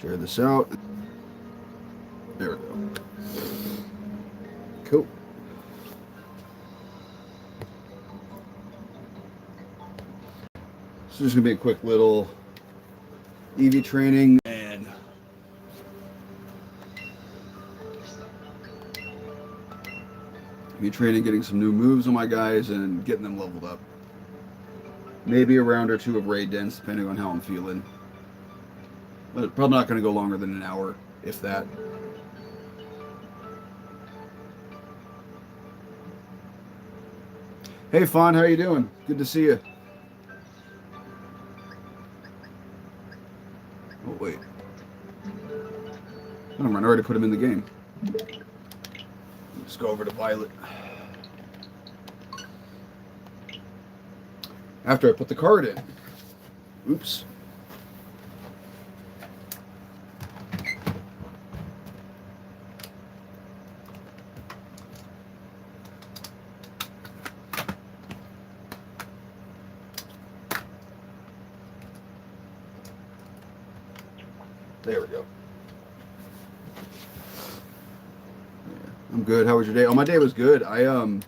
Share this out. There we go. Cool. So this is going to be a quick little EV training and EV training, getting some new moves on my guys and getting them leveled up. Maybe a round or two of raid dens depending on how I'm feeling. But probably not going to go longer than an hour, if that. Hey, Fawn, how you doing? Good to see you. Oh, wait. Oh, I already put him in the game. Let's go over to Violet. After I put the card in. Oops. There we go. Yeah, I'm good. How was your day? Oh, my day was good. I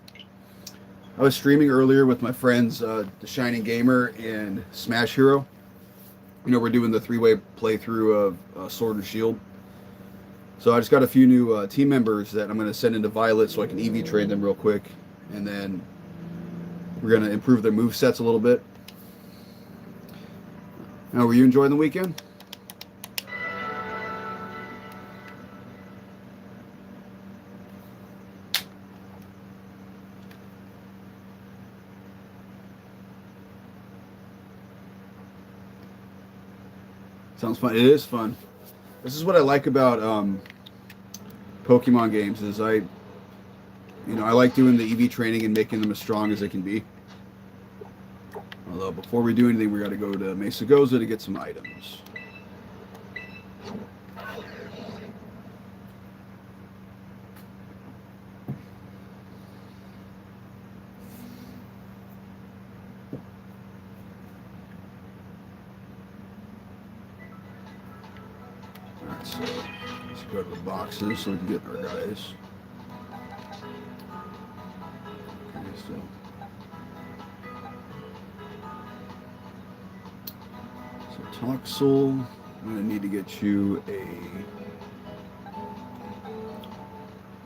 was streaming earlier with my friends, The Shining Gamer and Smash Hero. You know, we're doing the three-way playthrough of Sword and Shield. So I just got a few new team members that I'm going to send into Violet so I can EV trade them real quick. And then we're going to improve their move sets a little bit. Now, were you enjoying the weekend? Sounds fun. It is fun. This is what I like about Pokemon games is I like doing the EV training and making them as strong as they can be. Although before we do anything, we got to go to Mesa Goza to get some items. Alright, so let's go to the boxes so we can get our guys. Okay, so Toxel, I'm going to need to get you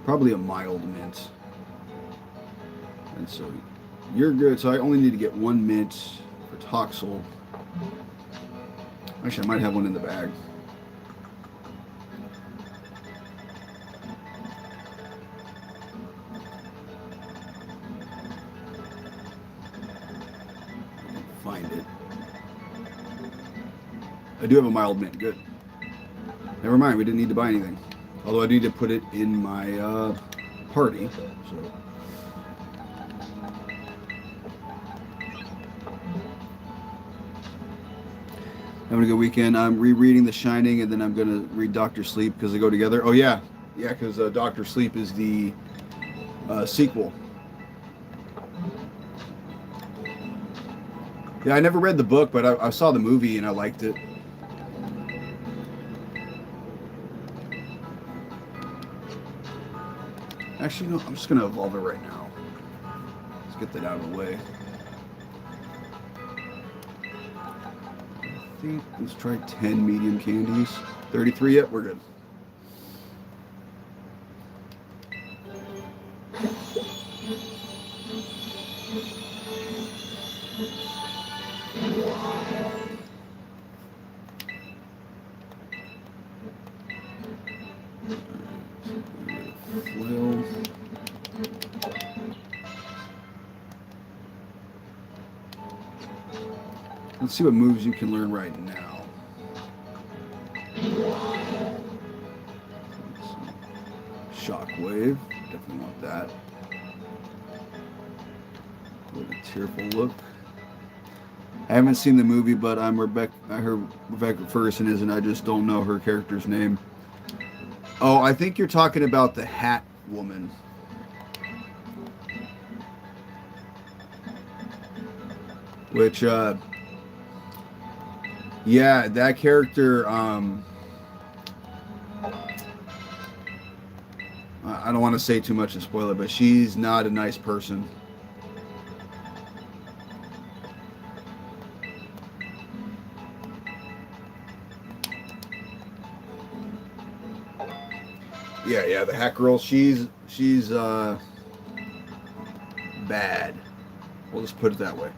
probably a mild mint. And so you're good. So I only need to get one mint for Toxel. Actually, I might have one in the bag. Find it. I do have a mild mint. Good. Never mind. We didn't need to buy anything. Although I need to put it in my party. So. Having a good weekend. I'm rereading The Shining, and then I'm going to read Doctor Sleep because they go together. Oh, yeah. Yeah, because Doctor Sleep is the sequel. Yeah, I never read the book, but I saw the movie and I liked it. Actually, no, I'm just going to evolve it right now. Let's get that out of the way. I think, let's try 10 medium candies. 33 yet? We're good. Let's see what moves you can learn right now. Shockwave, definitely want that. With a tearful look. I haven't seen the movie, but I heard Rebecca Ferguson is, and I just don't know her character's name. Oh, I think you're talking about the Hat Woman. Which, yeah, that character, I don't want to say too much and spoil it, but she's not a nice person. Yeah, the hack girl. She's bad. We'll just put it that way.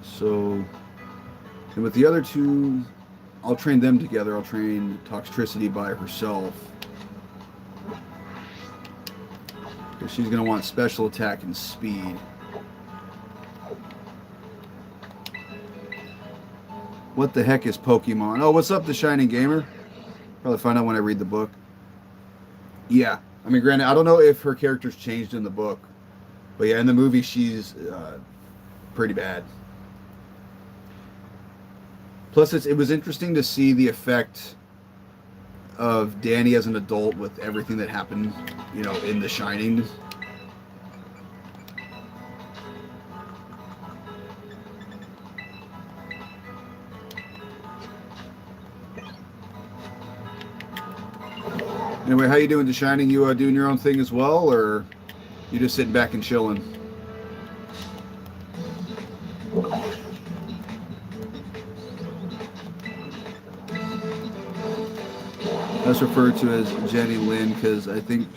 So, and with the other two, I'll train them together. I'll train Toxtricity by herself. Because she's going to want special attack and speed. What the heck is Pokemon? Oh, what's up, the Shining Gamer? Probably find out when I read the book. Yeah. I mean, granted, I don't know if her character's changed in the book. But yeah, in the movie, she's pretty bad. Plus, it was interesting to see the effect of Danny as an adult with everything that happened, you know, in The Shining. Anyway, how you doing, The Shining? You doing your own thing as well, or you just sitting back and chilling? That's referred to as Jenny Lynn because I think.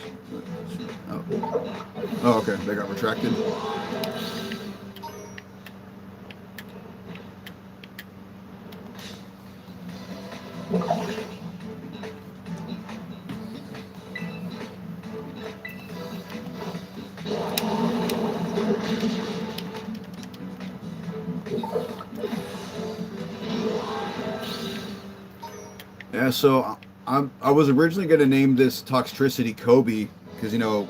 Oh, okay. They got retracted. Yeah, so I was originally going to name this Toxtricity Kobe because, you know,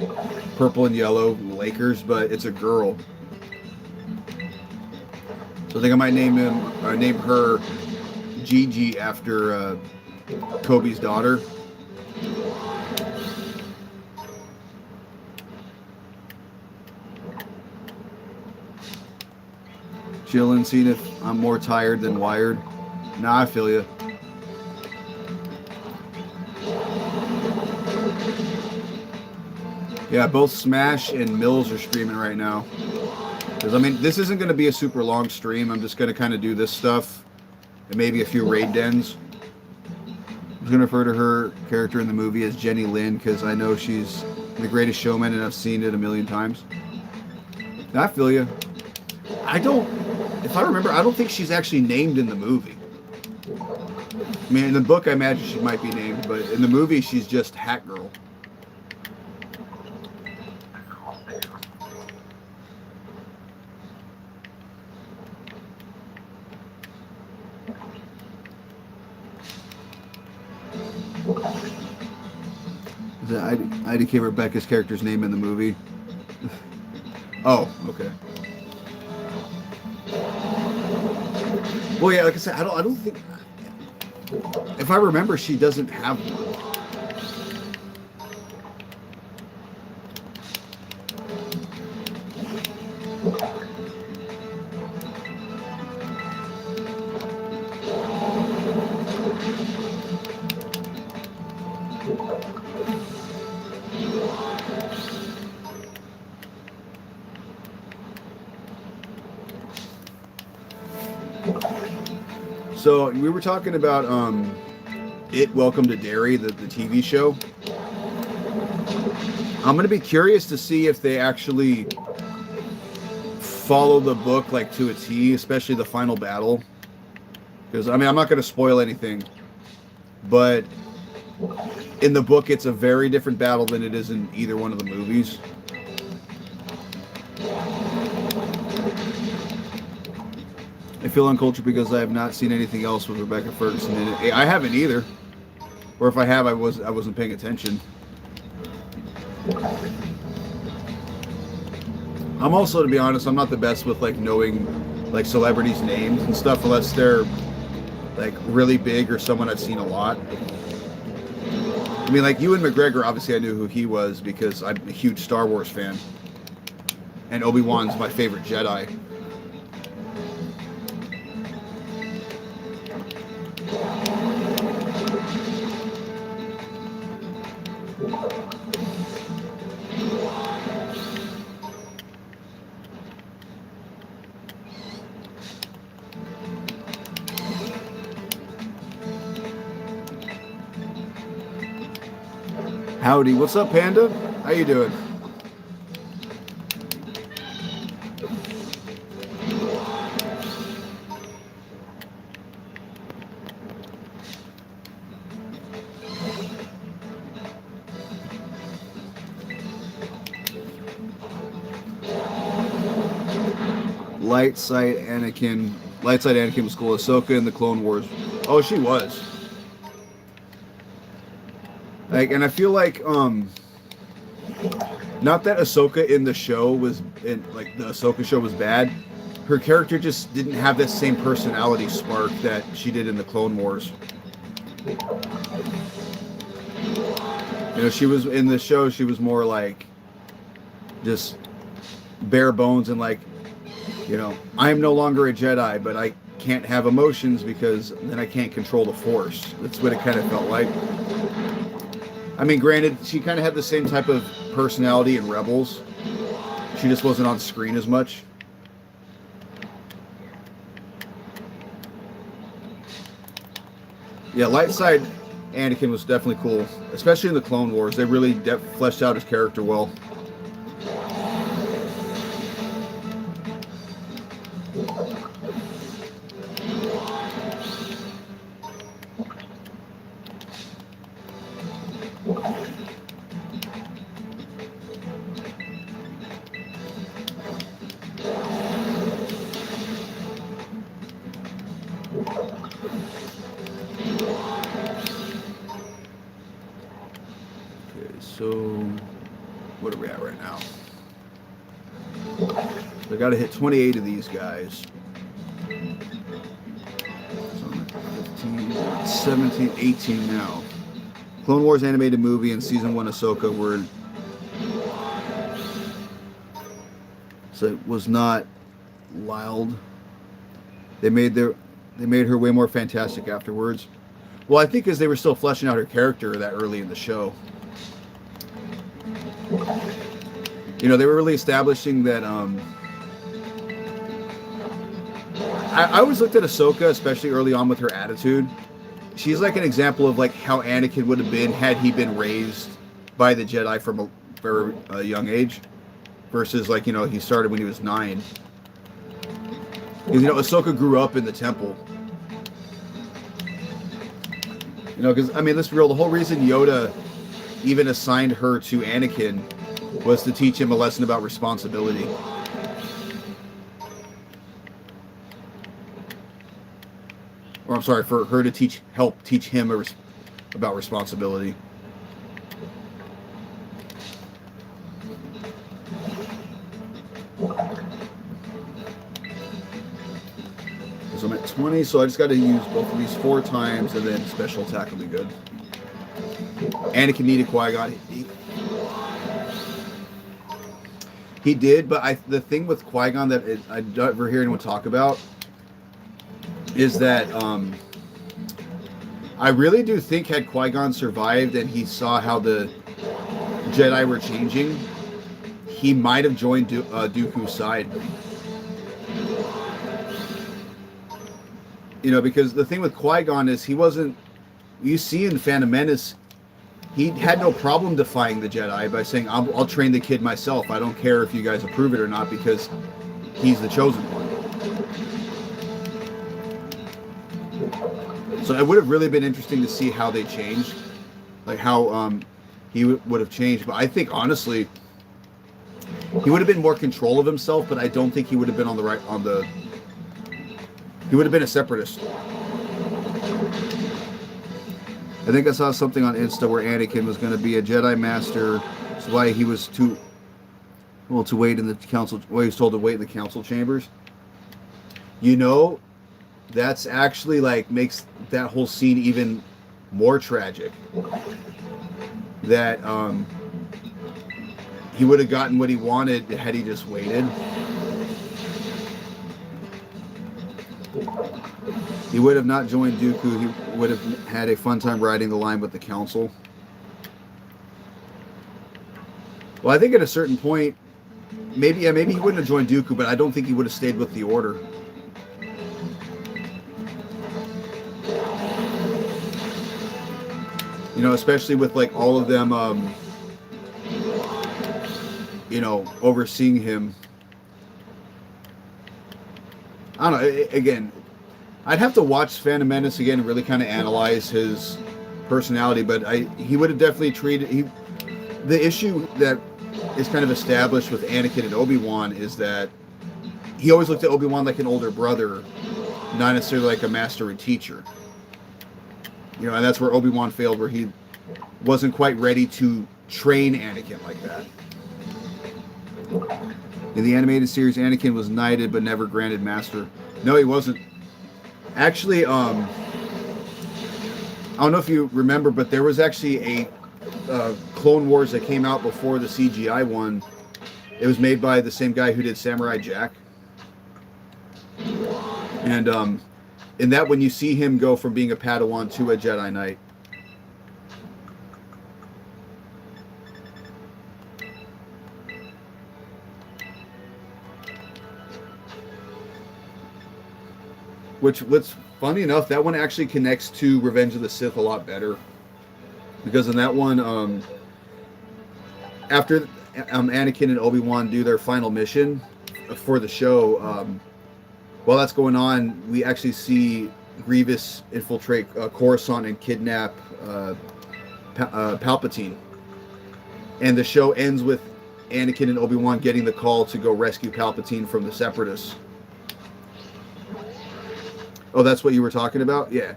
purple and yellow Lakers, but it's a girl. So I think I might name her Gigi after Kobe's daughter. Chilling, seeing if I'm more tired than wired. Nah, I feel you. Yeah, both Smash and Mills are streaming right now. Because, I mean, this isn't going to be a super long stream. I'm just going to kind of do this stuff and maybe a few raid dens. I'm going to refer to her character in the movie as Jenny Lynn because I know she's The Greatest Showman and I've seen it a million times. I feel you. If I remember, I don't think she's actually named in the movie. I mean, in the book, I imagine she might be named, but in the movie, she's just Hat Girl. I became Rebecca's character's name in the movie. Oh, okay. Well, yeah, like I said, I don't think. If I remember, she doesn't have one. So we were talking about Welcome to Derry, the TV show. I'm going to be curious to see if they actually follow the book like to a T, especially the final battle. Because, I mean, I'm not going to spoil anything, but in the book it's a very different battle than it is in either one of the movies. I feel uncultured because I have not seen anything else with Rebecca Ferguson in it. I haven't either. Or if I have, I wasn't paying attention. I'm also, to be honest, I'm not the best with like knowing like celebrities' names and stuff unless they're like really big or someone I've seen a lot. I mean, like Ewan McGregor, obviously I knew who he was because I'm a huge Star Wars fan. And Obi-Wan's my favorite Jedi. Howdy, what's up, Panda? How you doing? Light side Anakin was cool. Ahsoka in the Clone Wars. Oh, she was. Like, and I feel like, not that Ahsoka in the show was, like, the Ahsoka show was bad. Her character just didn't have that same personality spark that she did in the Clone Wars. You know, she was, in the show, she was more like, just bare bones and like, you know, I am no longer a Jedi, but I can't have emotions because then I can't control the Force. That's what it kind of felt like. I mean, granted, she kind of had the same type of personality in Rebels. She just wasn't on screen as much. Yeah, light side Anakin was definitely cool, especially in the Clone Wars. They really fleshed out his character well. So, what are we at right now? I got to hit 28 of these guys. So I'm at 15, 17, 18 now. Clone Wars animated movie and season 1 Ahsoka were, so it was not wild. They made her way more fantastic afterwards. Well, I think because they were still fleshing out her character that early in the show. You know, they were really establishing that. I always looked at Ahsoka, especially early on with her attitude. She's like an example of like how Anakin would have been had he been raised by the Jedi from a very young age, versus like, you know, he started when he was 9. Because, you know, Ahsoka grew up in the temple. You know, because I mean, let's be real. The whole reason Yoda even assigned her to Anakin was to teach him a lesson about responsibility. Or I'm sorry, for her to help teach him about responsibility. So I'm at 20, so I just got to use both of these 4 times, and then special attack will be good. Anakin needed Qui-Gon. He did, but the thing with Qui-Gon that I don't ever hear anyone talk about is that I really do think had Qui-Gon survived and he saw how the Jedi were changing, he might have joined Dooku's side. You know, because the thing with Qui-Gon is he wasn't... You see in Phantom Menace, he had no problem defying the Jedi by saying, I'll train the kid myself. I don't care if you guys approve it or not, because he's the chosen one. So it would have really been interesting to see how they changed. Like how he would have changed. But I think, honestly, he would have been more control of himself, but I don't think he would have been he would have been a separatist. I think I saw something on Insta where Anakin was going to be a Jedi Master. That's why he was to wait in the council. Well, he was told to wait in the council chambers. You know, that's actually like makes that whole scene even more tragic. That he would have gotten what he wanted had he just waited. He would have not joined Dooku. He would have had a fun time riding the line with the council. Well, I think at a certain point, maybe he wouldn't have joined Dooku, but I don't think he would have stayed with the Order. You know, especially with like all of them, you know, overseeing him. I don't know. Again, I'd have to watch Phantom Menace again and really kind of analyze his personality, but he would have definitely the issue that is kind of established with Anakin and Obi-Wan is that he always looked at Obi-Wan like an older brother, not necessarily like a master and teacher. You know, and that's where Obi-Wan failed, where he wasn't quite ready to train Anakin like that. In the animated series, Anakin was knighted but never granted master. No, he wasn't. Actually, I don't know if you remember, but there was actually a Clone Wars that came out before the CGI one. It was made by the same guy who did Samurai Jack. And in that one, you see him go from being a Padawan to a Jedi Knight. Which, what's funny enough, that one actually connects to Revenge of the Sith a lot better. Because in that one, after Anakin and Obi-Wan do their final mission for the show, while that's going on, we actually see Grievous infiltrate Coruscant and kidnap Palpatine. And the show ends with Anakin and Obi-Wan getting the call to go rescue Palpatine from the Separatists. Oh, that's what you were talking about? Yeah.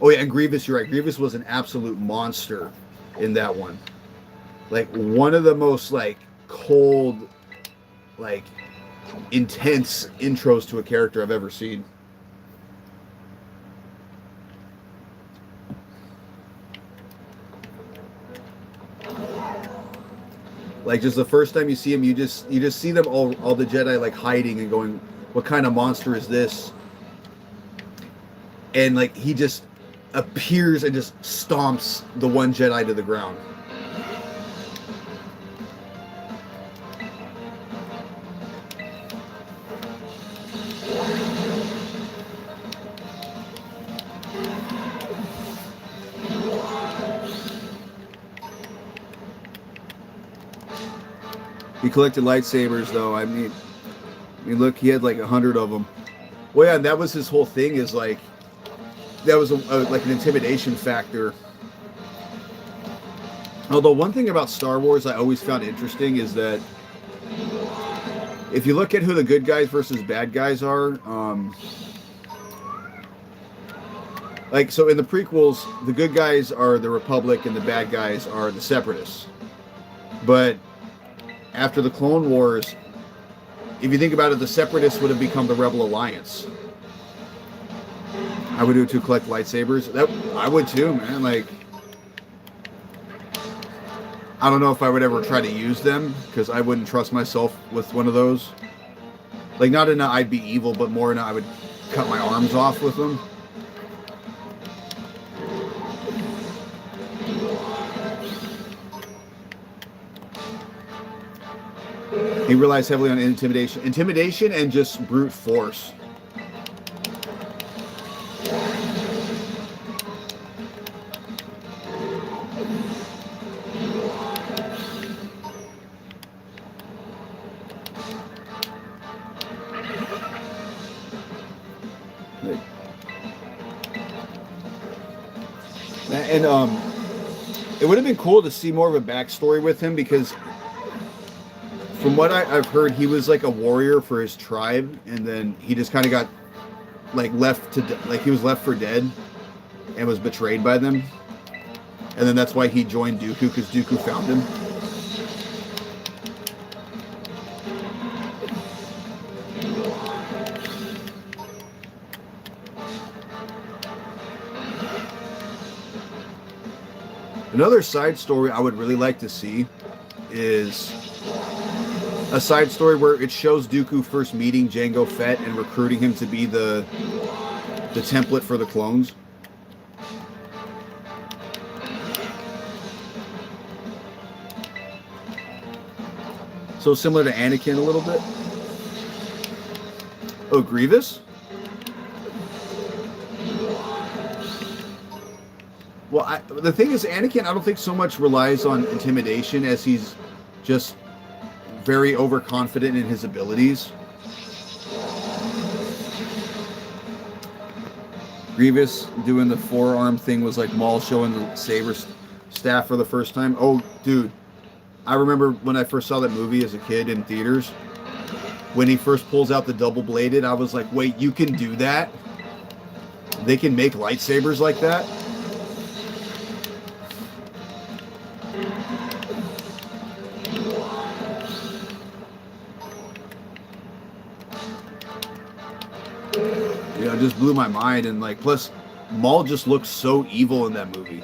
Oh, yeah, and Grievous, you're right. Grievous was an absolute monster in that one. Like, one of the most, like, cold, like, intense intros to a character I've ever seen. Like, just the first time you see him, you just see them all the Jedi, like, hiding and going, what kind of monster is this? And, like, he just appears and just stomps the one Jedi to the ground. He collected lightsabers, though. I mean, look, he had like 100 of them. Well, yeah, and that was his whole thing. Is like that was like an intimidation factor. Although one thing about Star Wars I always found interesting is that if you look at who the good guys versus bad guys are, like so in the prequels, the good guys are the Republic and the bad guys are the Separatists. But after the Clone Wars, if you think about it, the Separatists would have become the Rebel Alliance. I would do it to collect lightsabers. That I would too, man. Like, I don't know if I would ever try to use them because I wouldn't trust myself with one of those. Like, not in a I'd be evil, but more in a I would cut my arms off with them. He relies heavily on intimidation and just brute force. And it would have been cool to see more of a backstory with him because from what I've heard, he was like a warrior for his tribe, and then he just kind of got like he was left for dead and was betrayed by them, and then that's why he joined Dooku because Dooku found him. Another side story I would really like to see is a side story where it shows Dooku first meeting Jango Fett and recruiting him to be the template for the clones. So similar to Anakin a little bit. Oh, Grievous? Well, the thing is, Anakin, I don't think so much relies on intimidation as he's just very overconfident in his abilities. Grievous doing the forearm thing was like Maul showing the saber staff for the first time. Oh, dude, I remember when I first saw that movie as a kid in theaters. When he first pulls out the double bladed, I was like, wait, you can do that? They can make lightsabers like that? It just blew my mind. And like, plus, Maul just looks so evil in that movie.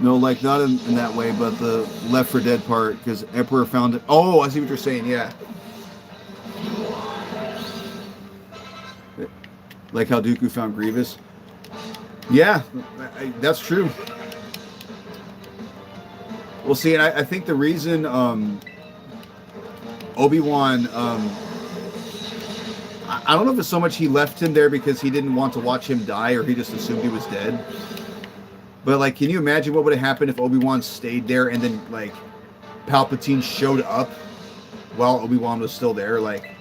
No, like not in that way, but the Left 4 Dead part, because Emperor found it. Oh, I see what you're saying. Yeah. Like how Dooku found Grievous. Yeah, that's true. Well, see, and I think the reason Obi-Wan, I don't know if it's so much he left him there because he didn't want to watch him die or he just assumed he was dead. But, like, can you imagine what would have happened if Obi-Wan stayed there and then, like, Palpatine showed up while Obi-Wan was still there? Like,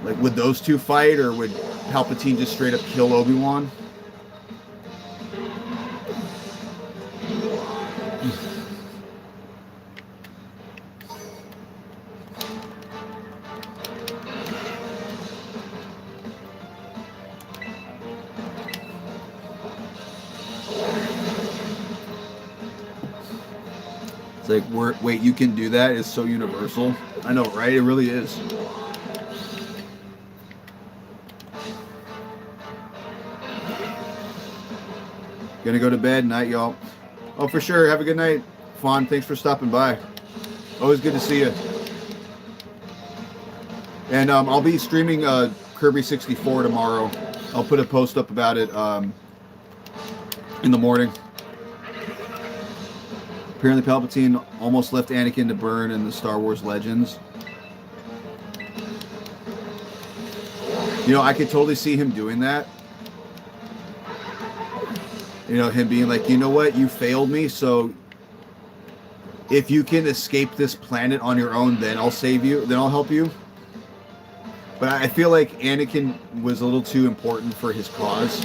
would those two fight, or would Palpatine just straight up kill Obi-Wan? It's like, wait, you can do that? It's so universal. I know, right? It really is. Gonna go to bed. Night, y'all. Oh, for sure. Have a good night. Fawn, thanks for stopping by. Always good to see you. And I'll be streaming Kirby 64 tomorrow. I'll put a post up about it in the morning. Apparently Palpatine almost left Anakin to burn in the Star Wars Legends. You know, I could totally see him doing that. You know, him being like, you know what, you failed me, so if you can escape this planet on your own, then I'll save you, then I'll help you. But I feel like Anakin was a little too important for his cause.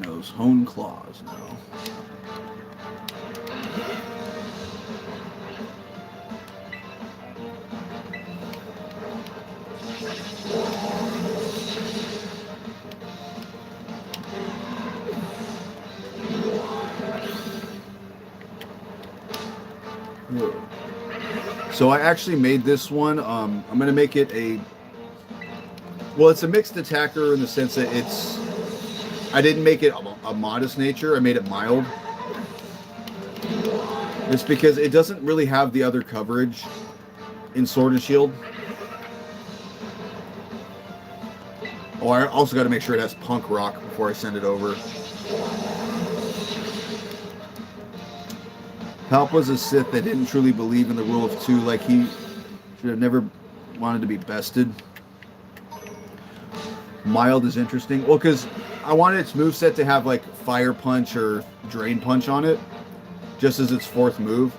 Those hone claws now. So I actually made this one. I'm going to make it well, it's a mixed attacker in the sense that I didn't make it a modest nature. I made it mild. It's because it doesn't really have the other coverage in Sword and Shield. Oh, I also got to make sure it has punk rock before I send it over. Palp was a Sith that didn't truly believe in the rule of two. Like, he should have never wanted to be bested. Mild is interesting. Well, because I wanted its moveset to have, like, Fire Punch or Drain Punch on it, just as its fourth move.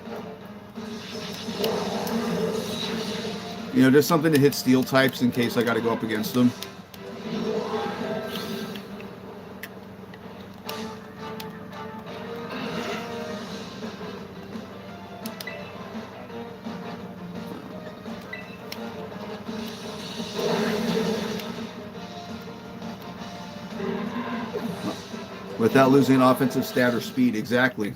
You know, just something to hit steel types in case I got to go up against them. without losing offensive stat or speed. Exactly.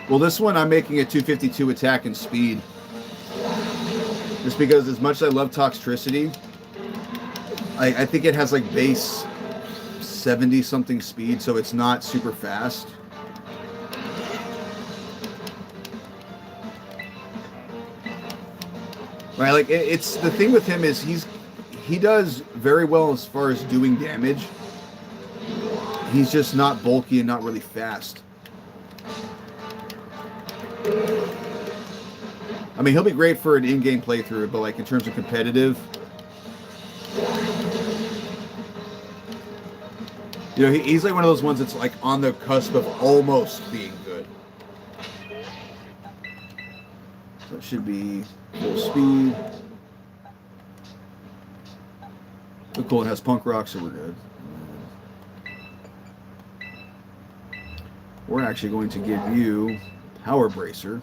Well, this one I'm making a 252 attack and speed. Just because as much as I love Toxtricity, I think it has like base 70 something speed, so it's not super fast. Right, like it's the thing with him is he does very well as far as doing damage. He's just not bulky and not really fast. I mean, he'll be great for an in-game playthrough, but like in terms of competitive, you know, he's like one of those ones that's like on the cusp of almost being good. So it should be full speed. Oh, cool, it has punk rock, so we're good. We're actually going to give you Power Bracer.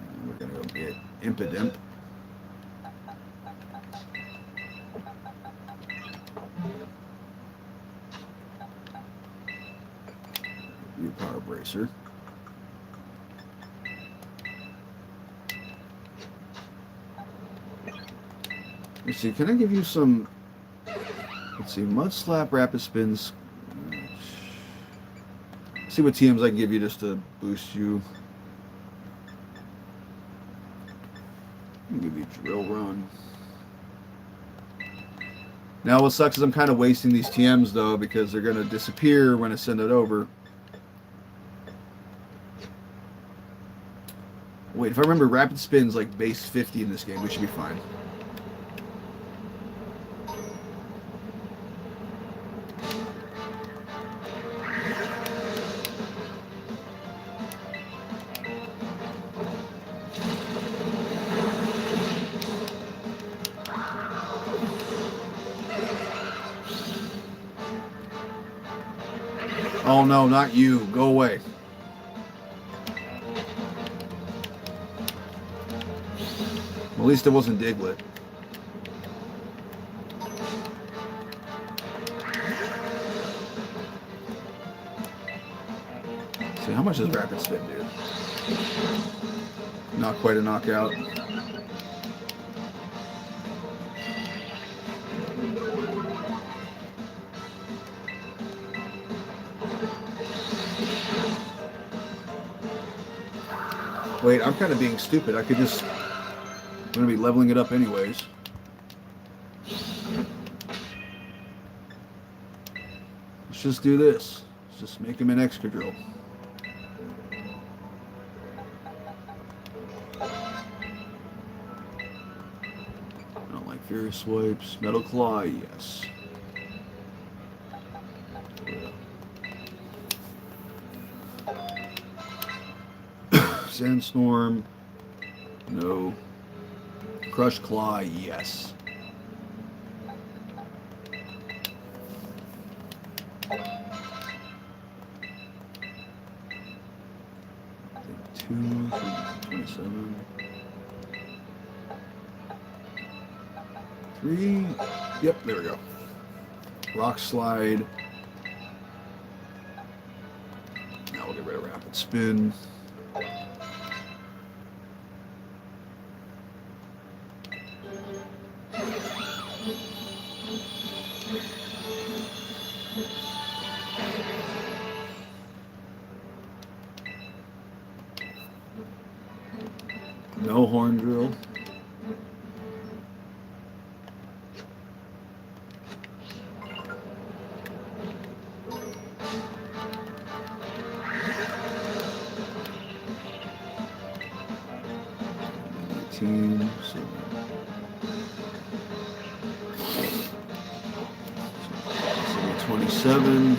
And we're going to go get Impidimp. You Power Bracer. Let's see, can I give you some, let's see, Mud Slap, Rapid Spins. Let's see what TMs I can give you just to boost you. I'll give you Drill Run. Now what sucks is I'm kind of wasting these TMs though because they're going to disappear when I send it over. Wait, if I remember, Rapid Spin's like base 50 in this game. We should be fine. Oh no, not you. Go away. Well, at least it wasn't Diglett. See, how much does Rapid Spin do? Not quite a knockout. Wait, I'm kind of being stupid. I could just... I'm going to be leveling it up anyways. Let's just do this. Let's just make him an Excadrill. I don't like Furious Swipes. Metal Claw, yes. Sandstorm, no. Crush Claw, yes. Two, 27. 3. Yep, there we go. Rock Slide. Now we'll get rid of Rapid Spin. No Horn Drill. So 27.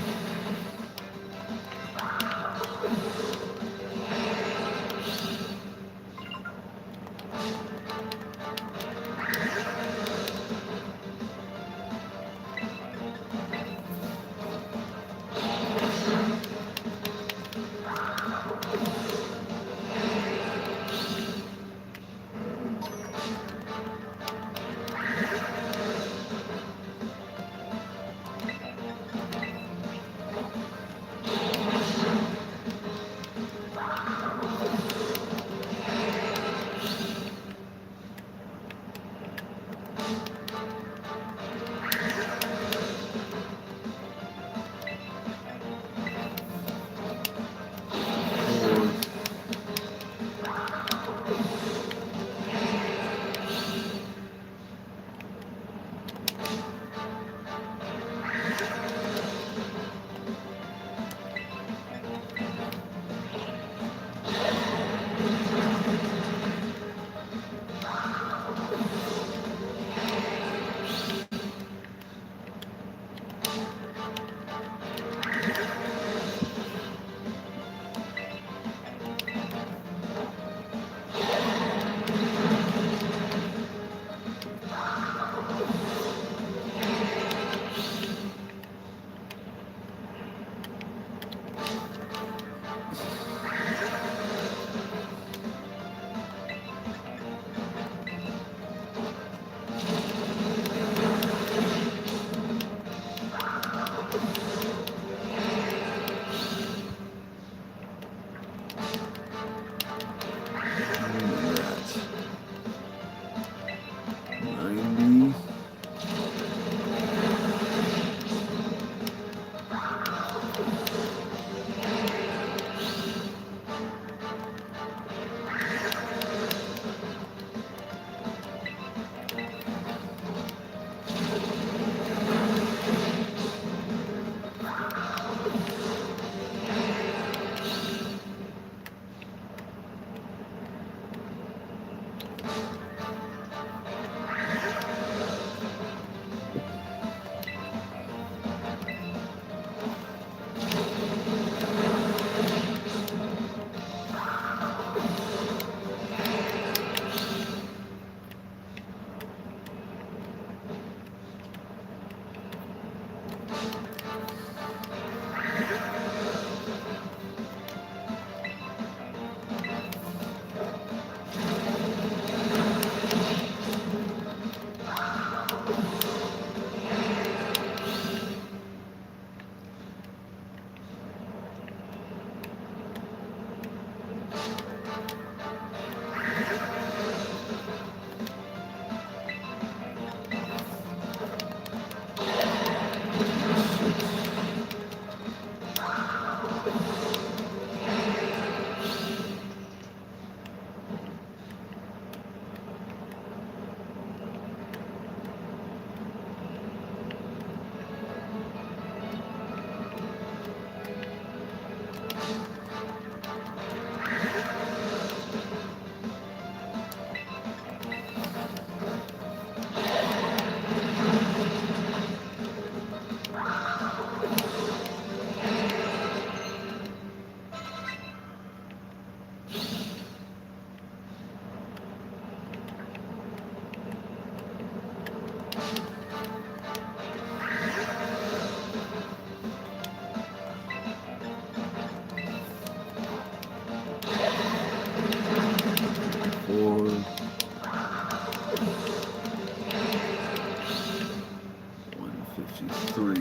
153.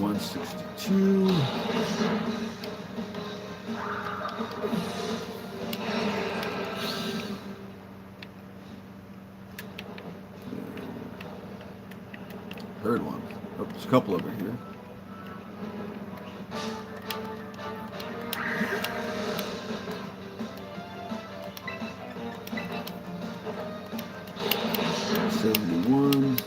$162. Heard one. Oh, there's a couple over here. $71.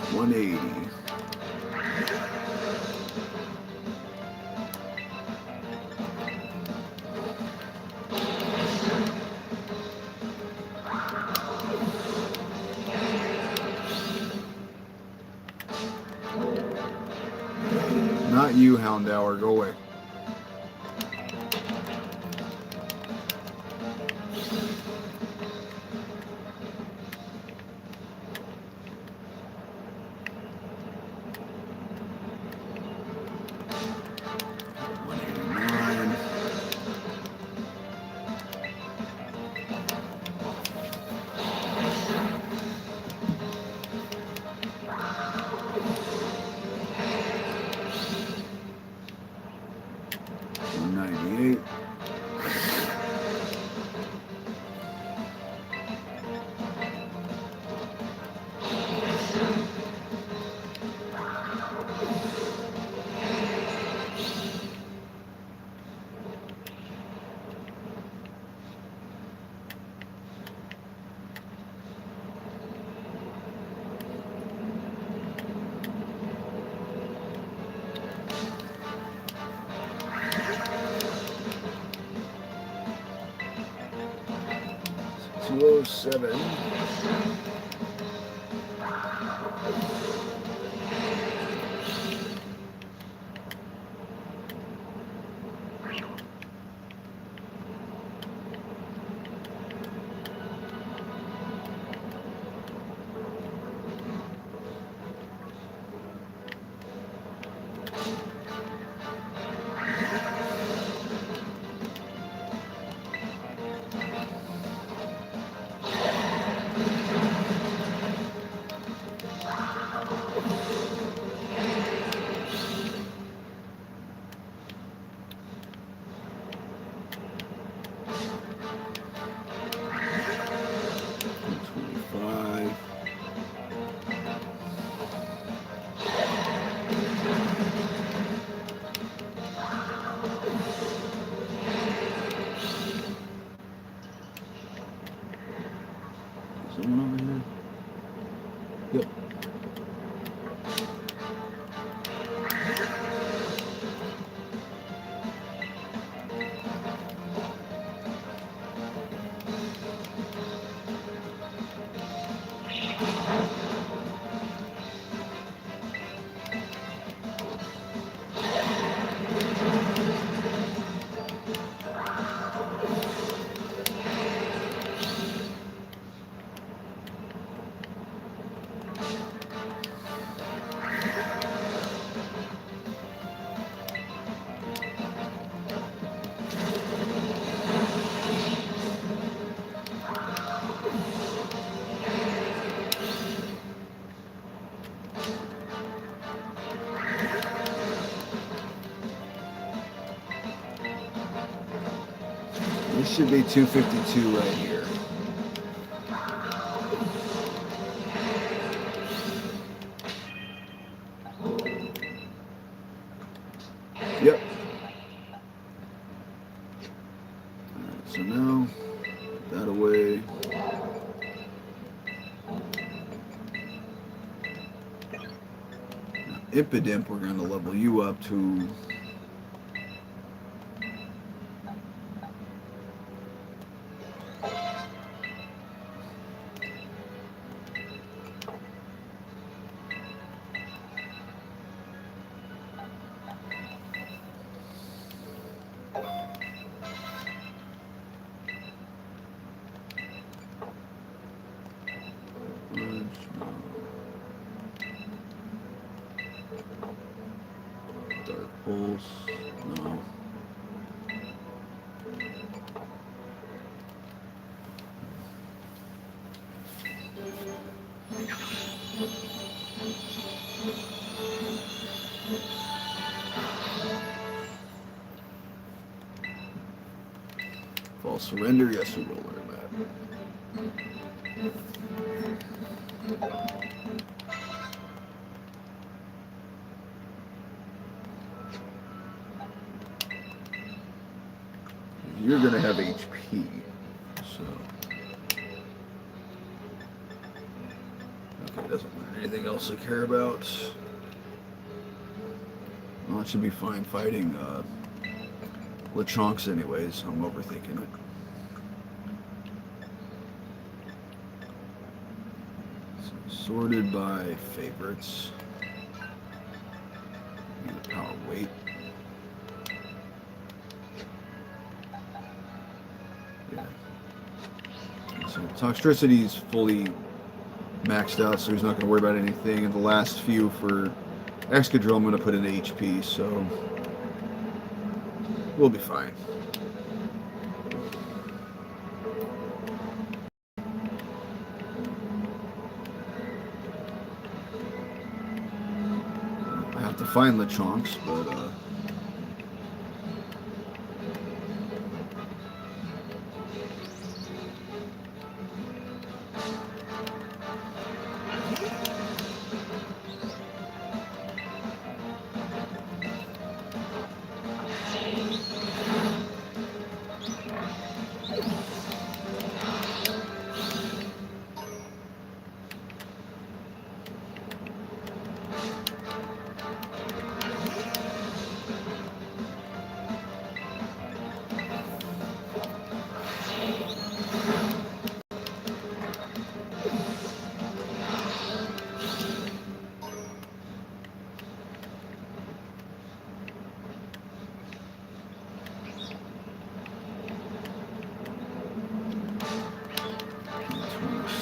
$180. Not you, Houndour. Go away. $198. $207. Someone over here? Yep. This should be 252 right here. Yep. Alright, so now put that away. Now, Impidimp, we're going to level you up to Dark Pulse, no. False Surrender, yes we will learn that. You're going to have HP, so okay, doesn't learn anything else I care about. Well, it should be fine fighting Lechonks anyways. I'm overthinking it. So, sorted by favorites. The power weight. Yeah. So Toxtricity is fully maxed out, so he's not going to worry about anything. And the last few for Excadrill, I'm going to put in HP, so we'll be fine. I have to find Lechonks, but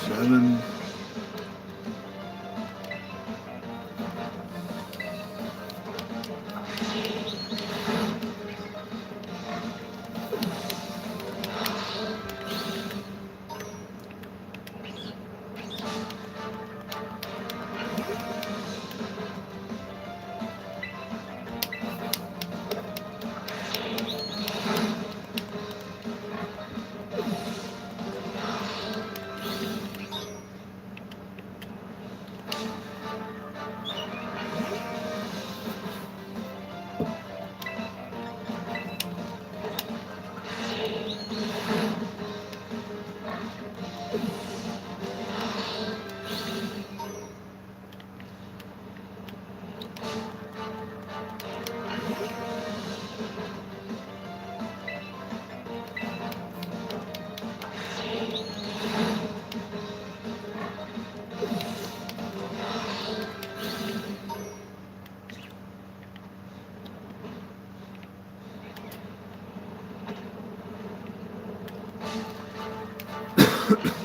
seven. 72.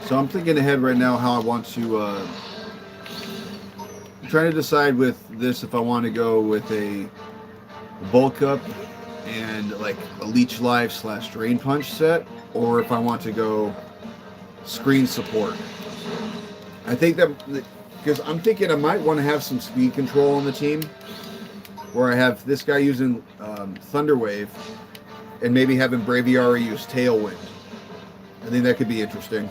So I'm thinking ahead right now how I want to. I'm trying to decide with this if I want to go with a bulk up and like a leech life / drain punch set, or if I want to go screen support. I think that because I'm thinking I might want to have some speed control on the team, where I have this guy using Thunder Wave, and maybe having Braviary use Tailwind. I think that could be interesting.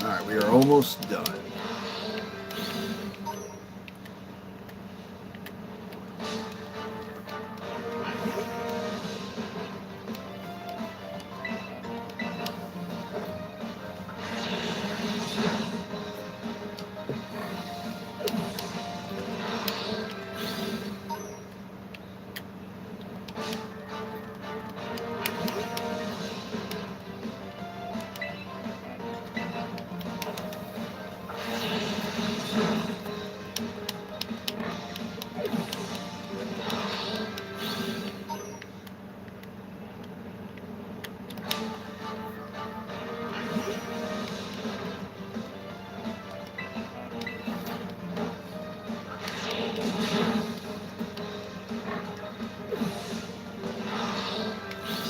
All right, we are almost done.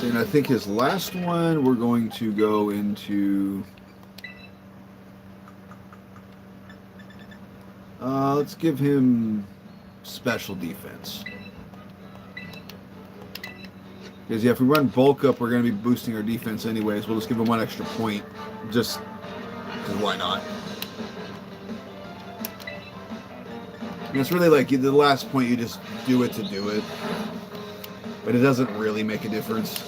See, and I think his last one, we're going to go into. Let's give him special defense. Because, yeah, if we run bulk up, we're going to be boosting our defense anyways. We'll just give him one extra point. Just because why not? And it's really like the last point, you just do it to do it. But it doesn't really make a difference.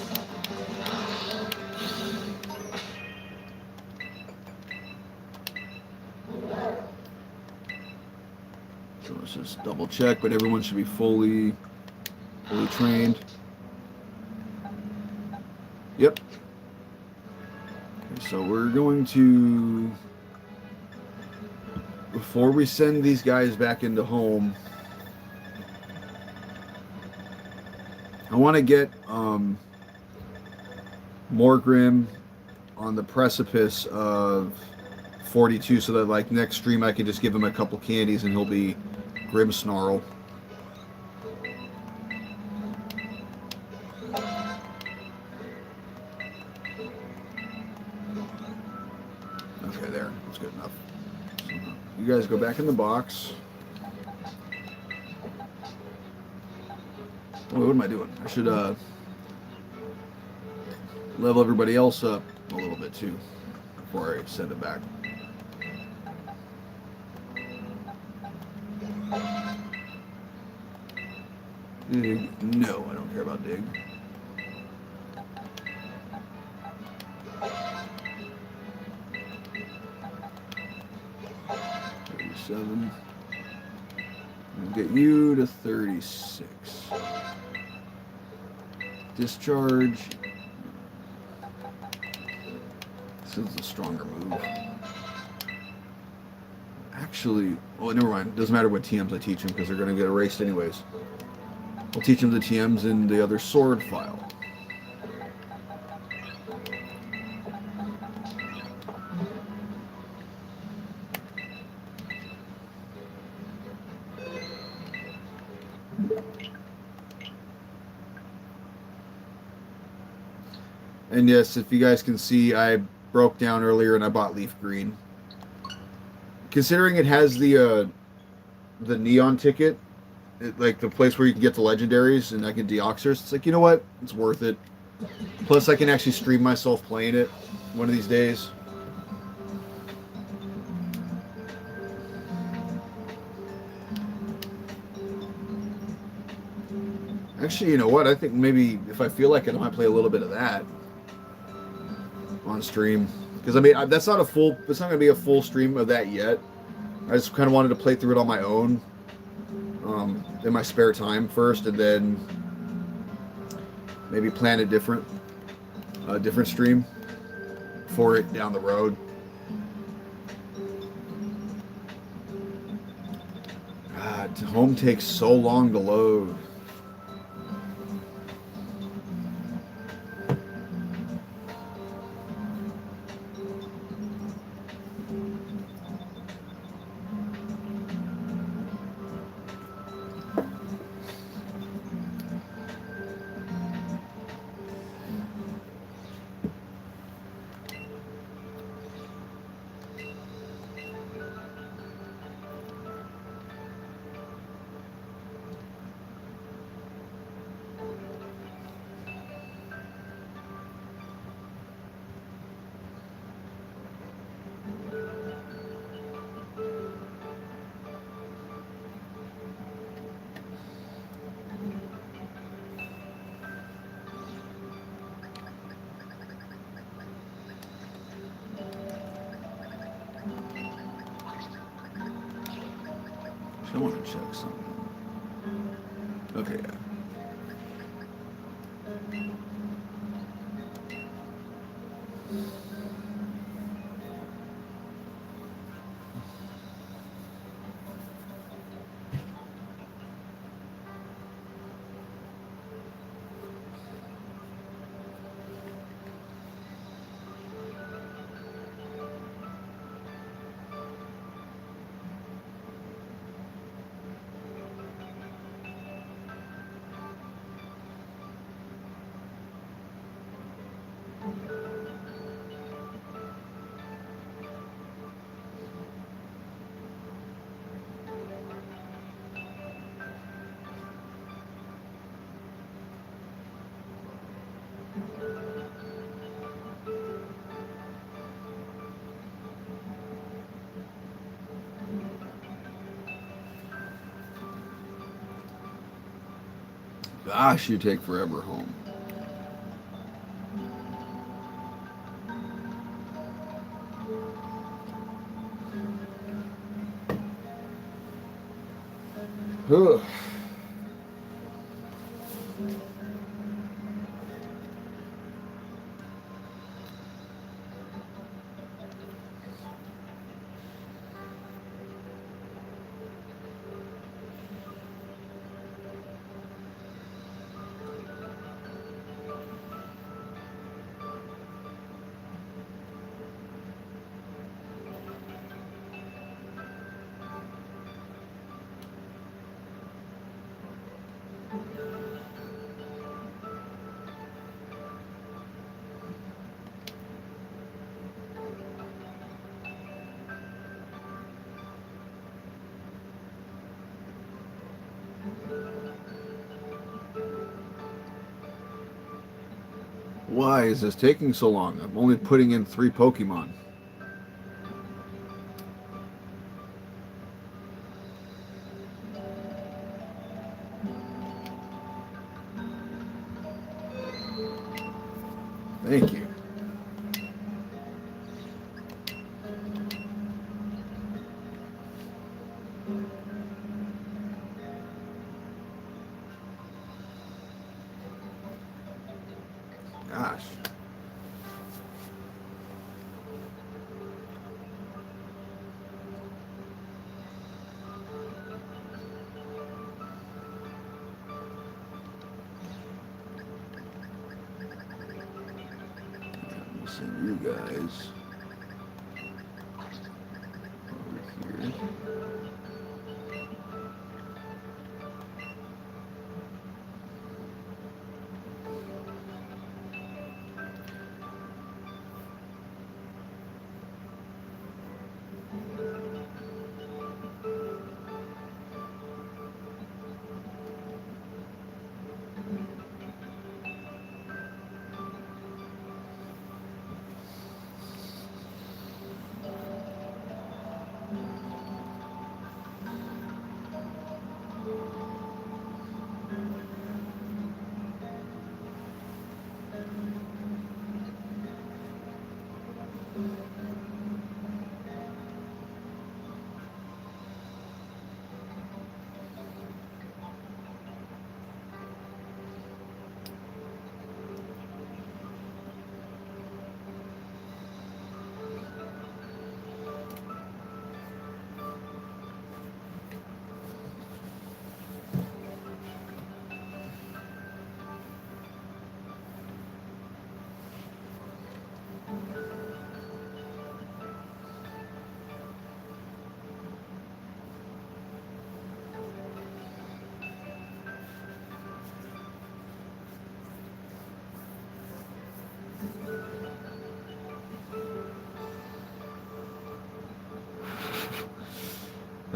So let's just double check, but everyone should be fully trained. Yep. Okay, so we're going to, before we send these guys back into home, I want to get Morgrim on the precipice of 42 so that like next stream I can just give him a couple candies and he'll be Grim Snarl. Okay, there. That's good enough. So you guys go back in the box. Oh, what am I doing? I should level everybody else up a little bit too before I send it back. Dig? No, I don't care about dig. $37. We'll get you to 36. Discharge. This is a stronger move. Actually, oh, never mind. Doesn't matter what TMs I teach them because they're going to get erased anyways. I'll teach them the TMs in the other sword file. And yes, if you guys can see, I broke down earlier and I bought leaf green. Considering it has the neon ticket, like the place where you can get the legendaries and I can deoxers, it's like, you know what? It's worth it. Plus, I can actually stream myself playing it one of these days. Actually, you know what? I think maybe if I feel like it, I might play a little bit of that on stream. Because I mean, that's not going to be a full stream of that yet. I just kind of wanted to play through it on my own, in my spare time first, and then maybe plan a different stream for it down the road. God, home takes so long to load. I want to check something. Okay, yeah. Gosh, you take forever home. Ugh. Why is this taking so long? I'm only putting in 3 Pokemon. Thank you. Gosh. I'll send you guys over here.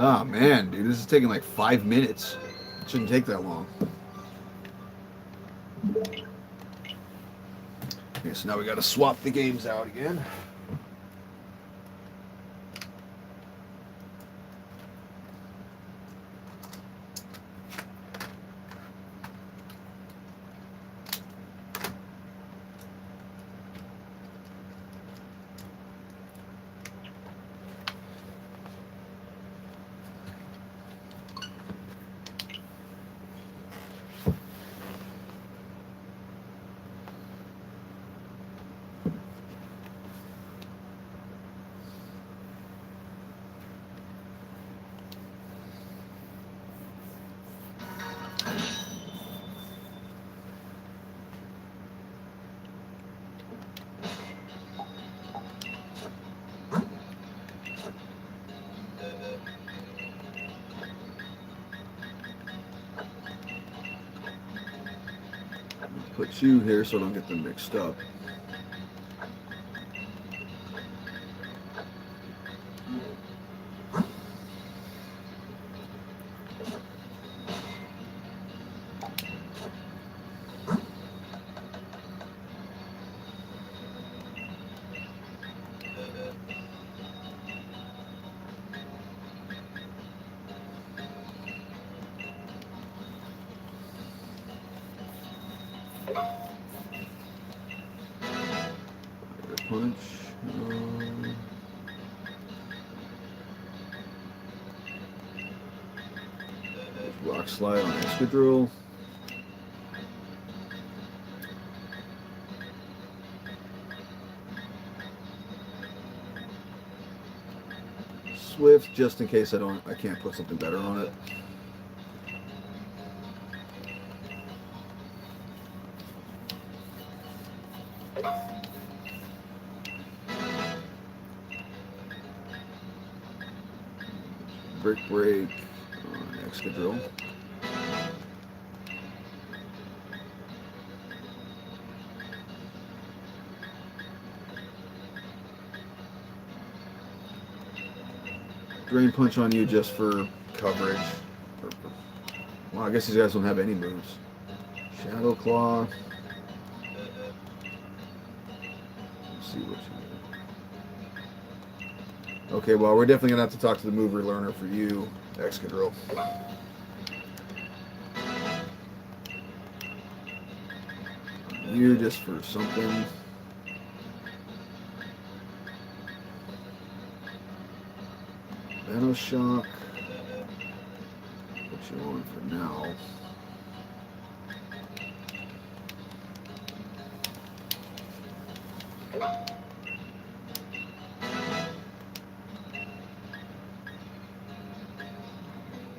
Oh man, dude, this is taking like 5 minutes. It shouldn't take that long. Okay, so now we gotta swap the games out again. put you here so I don't get them mixed up. Punch. Rock slide on Excadrill. Swift, just in case I can't put something better on it. Brick break on Excadrill. Drain punch on you just for coverage. Well, I guess these guys don't have any moves. Shadow Claw. Let's see what you do. Okay, well, we're definitely gonna have to talk to the move relearner for you, Excadrill. You just for something. Shock. Put you on for now.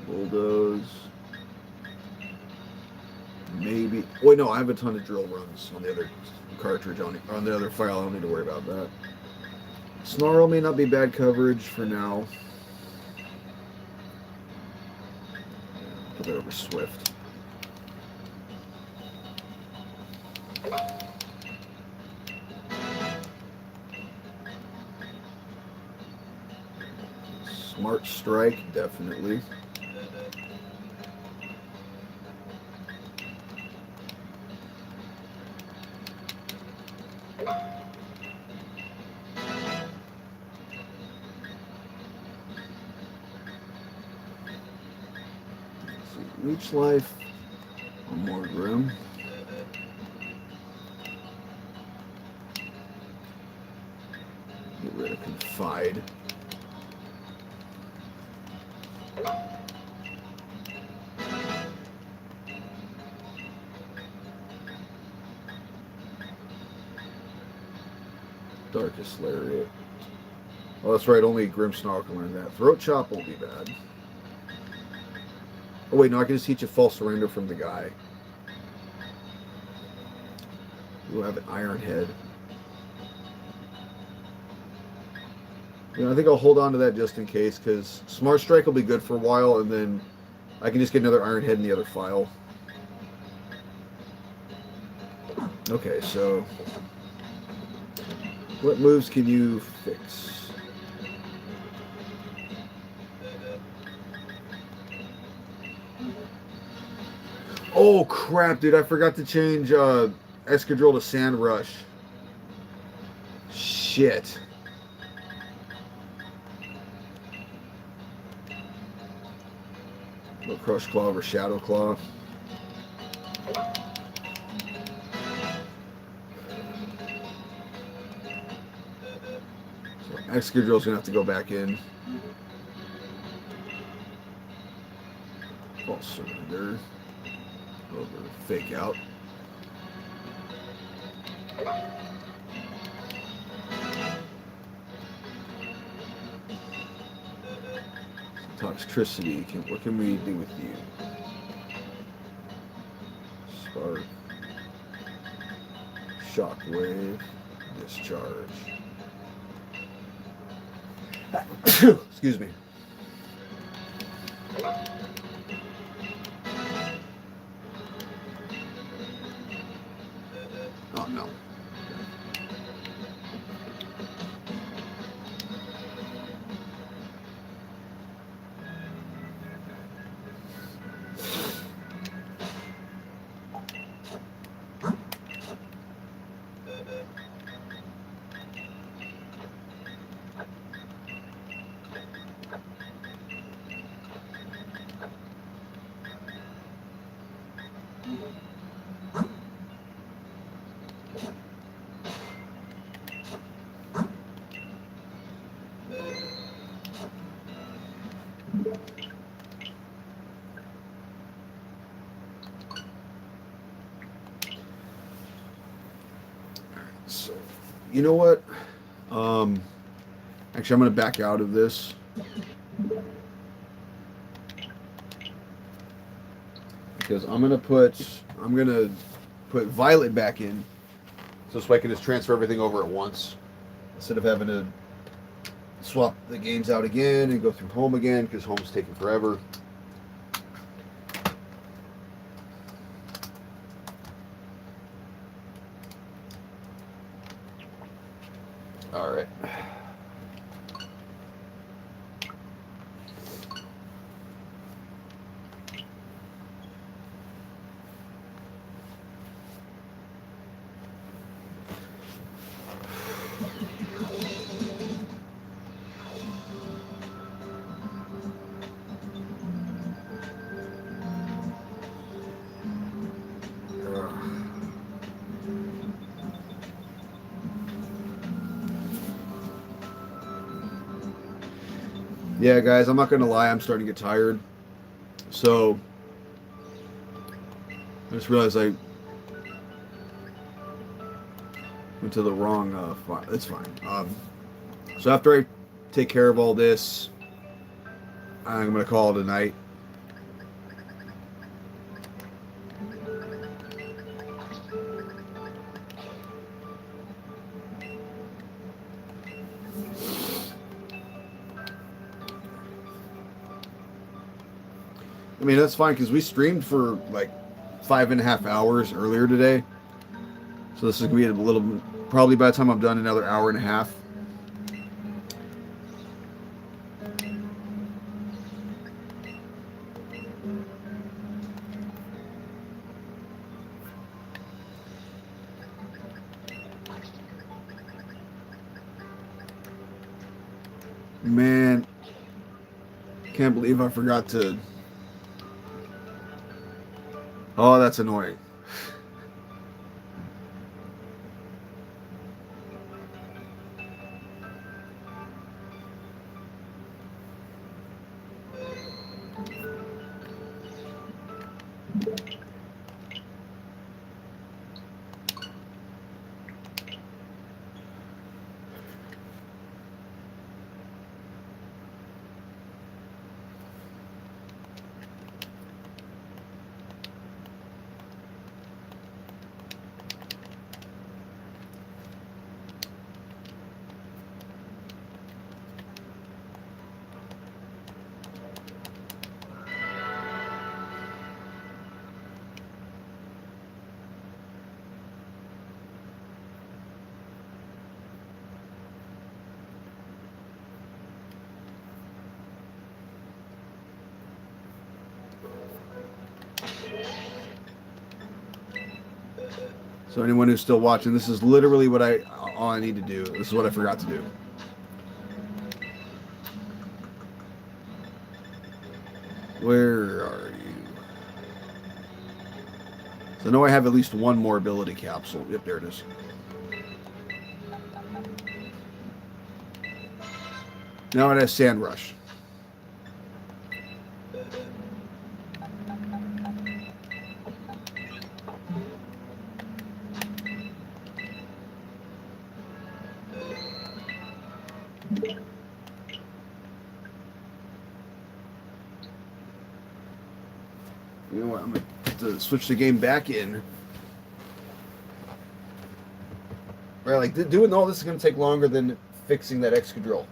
Bulldoze. Maybe. Wait, no, I have a ton of drill runs on the other cartridge on the other file. I don't need to worry about that. Snarl may not be bad coverage for now. Put that over Swift. Smart Strike, definitely. Leech Life, one more Grim. Get rid of Confide. Darkest Lariat. Oh, that's right, only Grimmsnarl can learn that. Throat Chop won't be bad. Oh wait, no, I can just teach a false surrender from the guy. We'll have an Iron Head. You know, I think I'll hold on to that just in case, because Smart Strike will be good for a while, and then I can just get another Iron Head in the other file. Okay, so what moves can you fix? Oh crap, dude, I forgot to change Excadrill to Sand Rush. Shit. No Crush Claw over Shadow Claw. So Excadrill's gonna have to go back in. False surrender. Over Fake Out. Toxicity. What can we do with you? Spark. Shockwave. Discharge. Excuse me. So, you know what? Um, Actually, I'm going to back out of this. Because I'm going to put Violet back in. So I can just transfer everything over at once. Instead of having to swap the games out again and go through home again, because home's taking forever. All right. Yeah, guys, I'm not going to lie. I'm starting to get tired. So, I just realized I went to the wrong file. It's fine. So after I take care of all this, I'm going to call it a night. I mean, that's fine because we streamed for like 5.5 hours earlier today. So this is going to be a little, probably by the time I'm done, another hour and a half. Man, can't believe I forgot to. Oh, that's annoying. So anyone who's still watching, this is literally all I need to do. This is what I forgot to do. Where are you? So I know I have at least one more ability capsule. Yep, there it is. Now it has Sand Rush. You know what? I'm going to have to switch the game back in. Right, like doing all this is going to take longer than fixing that Excadrill.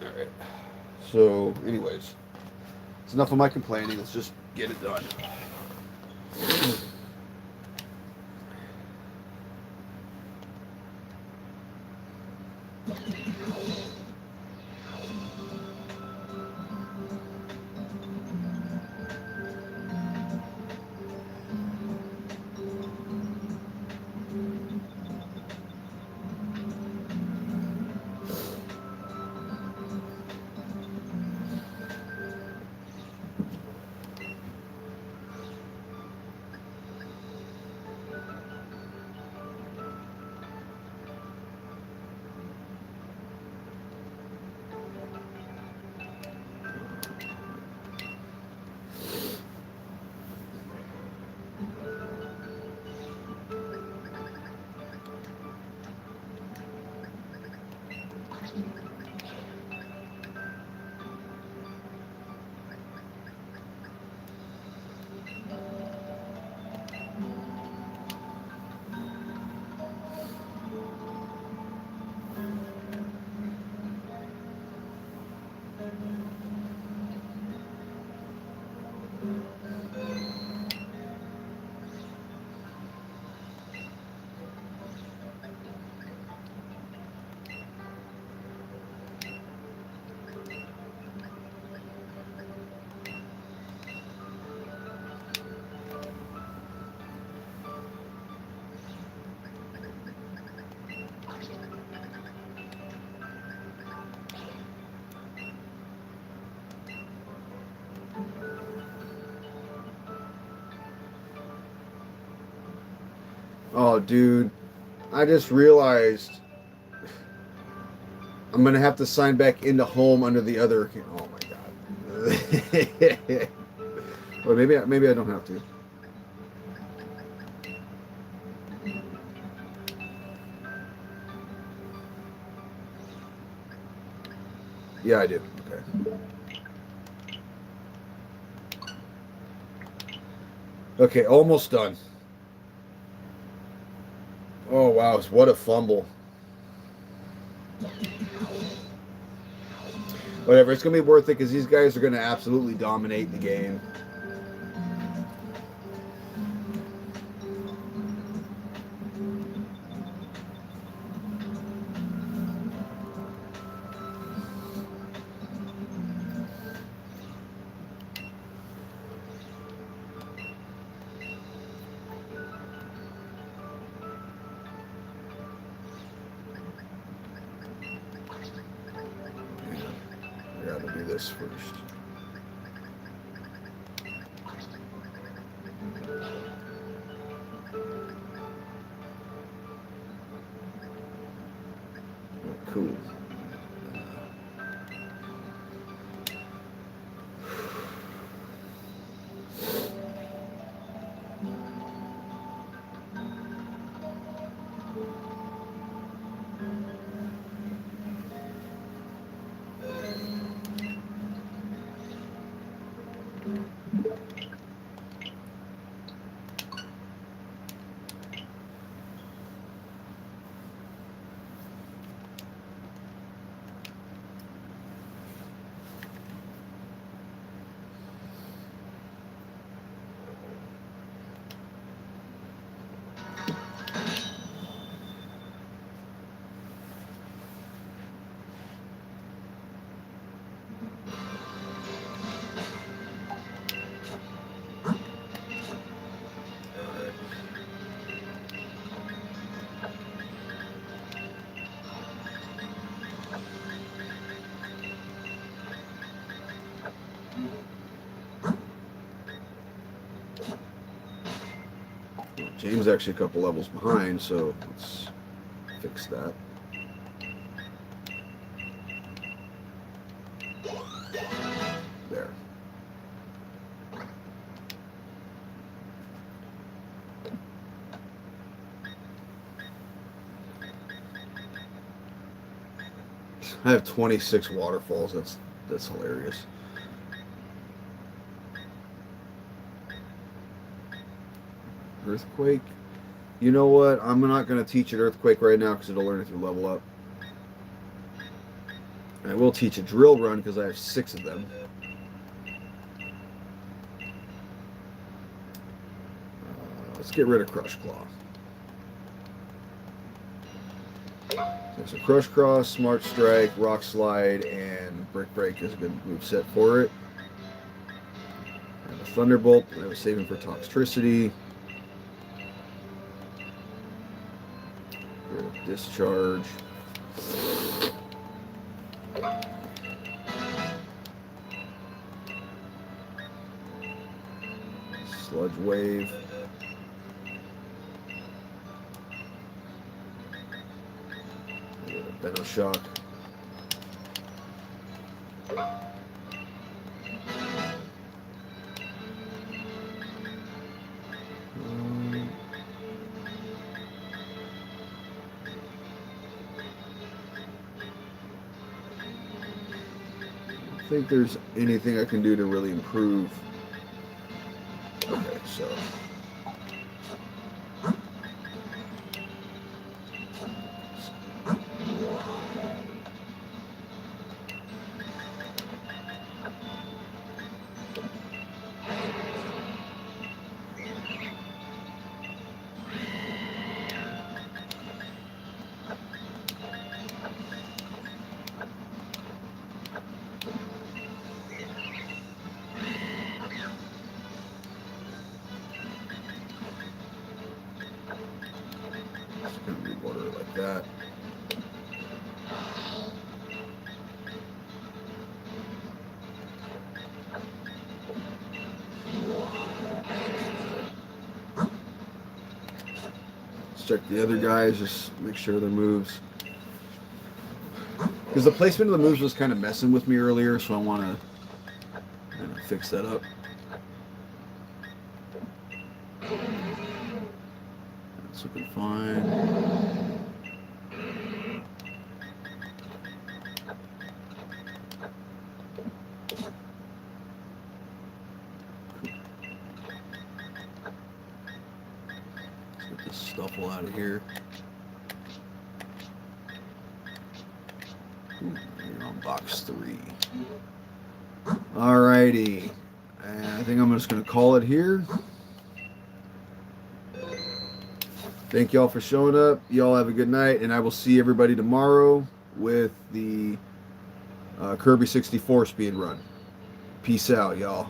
Alright. So, anyways. It's enough of my complaining. Let's just get it done. Oh, dude, I just realized I'm gonna have to sign back into home under the other account. Oh my god. Well, maybe I don't have to. Yeah, I do. Okay. Okay, almost done. Oh wow, what a fumble. Whatever, it's gonna be worth it because these guys are gonna absolutely dominate the game. I gotta do this first. Cool. James actually a couple levels behind, so let's fix that. There. I have 26 waterfalls. That's hilarious. Earthquake. You know what? I'm not going to teach it Earthquake right now because it'll learn it through level up. And I will teach a drill run because I have 6 of them. Let's get rid of Crush Claw. So Crush Cross, Smart Strike, Rock Slide, and Brick Break is a good moveset for it. I have a Thunderbolt. I was saving for Toxtricity. Discharge. Sludge Wave. Venoshock. I don't think there's anything I can do to really improve. Okay, so Let's check the other guys, just make sure their moves. Because the placement of the moves was kind of messing with me earlier, so I want to kind of fix that up. That's looking fine. Let's get this stuffle out of here. You're on box 3. Alrighty. And I think I'm just going to call it here. Thank y'all for showing up. Y'all have a good night, and I will see everybody tomorrow with the Kirby 64 speed run. Peace out, y'all.